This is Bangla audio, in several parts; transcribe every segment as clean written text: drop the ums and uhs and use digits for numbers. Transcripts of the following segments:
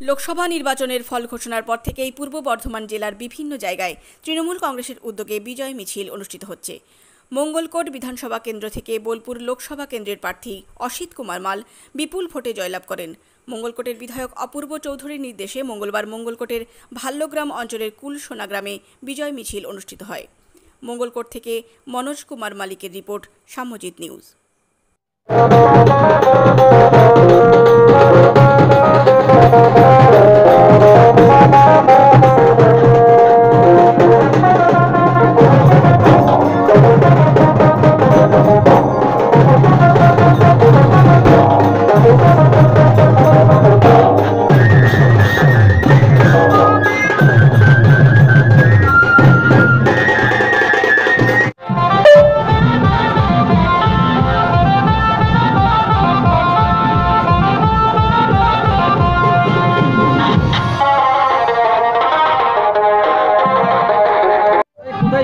লোকসভা নির্বাচনের ফল ঘোষণার পর থেকেই পূর্ব বর্ধমান জেলার বিভিন্ন জায়গায় তৃণমূল কংগ্রেসের উদ্যোগে বিজয় মিছিল অনুষ্ঠিত হচ্ছে। মঙ্গলকোট বিধানসভা কেন্দ্র থেকে বোলপুর লোকসভা কেন্দ্রের প্রার্থী অসিত কুমার মাল বিপুল ভোটে জয়লাভ করেন। মঙ্গলকোটের বিধায়ক অপূর্ব চৌধুরীর নির্দেশে মঙ্গলবার মঙ্গলকোটের ভাল্যগ্রাম অঞ্চলের কুলসোনা গ্রামে বিজয় মিছিল অনুষ্ঠিত হয়। মঙ্গলকোট থেকে মনোজ কুমার মালিকের রিপোর্ট, সাম্যজিৎ নিউজ।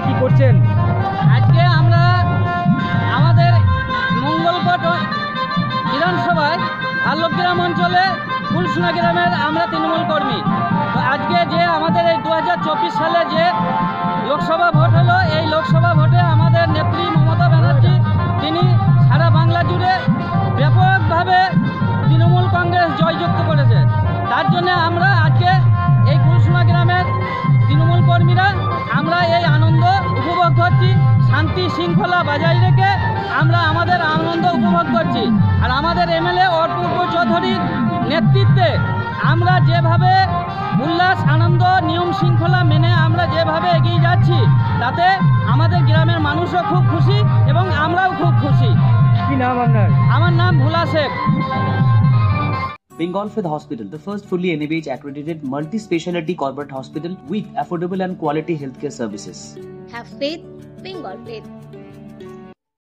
কি করছেন আজকে? আমরা আমাদের মঙ্গলকোট বিধানসভায় ভাল্যগ্রাম অঞ্চলে কুলসোনা গ্রামের আমরা তৃণমূল কর্মী। তো আজকে যে আমাদের এই 2024 সালে যে লোকসভা ভোট হলো, এই লোকসভা ভোটে আমাদের নেত্রী মমতা ব্যানার্জি তিনি সারা বাংলা জুড়ে ব্যাপকভাবে তৃণমূল কংগ্রেস জয়যুক্ত করেছে। তার জন্য আমরা আজকে এই কুলসোনা গ্রামের তৃণমূল কর্মীরা আমরা এই আনন্দ উপভোগ করছি। শান্তি শৃঙ্খলা বজায় রেখে আমরা আমাদের আনন্দ উপভোগ করছি। আর আমাদের এমএলএ অপূর্ব চৌধুরীর নেতৃত্বে আমরা যেভাবে উল্লাস আনন্দ নিয়ম শৃঙ্খলা মেনে আমরা যেভাবে এগিয়ে যাচ্ছি, তাতে আমাদের গ্রামের মানুষও খুব খুশি এবং আমরাও খুব খুশি। কি নাম আপনার? আমার নাম ভোলা Sheikh. Bengal Fifth Hospital, the first fully NABH accredited multi-speciality corporate hospital with affordable and quality healthcare services. Have faith, Bengal Faith.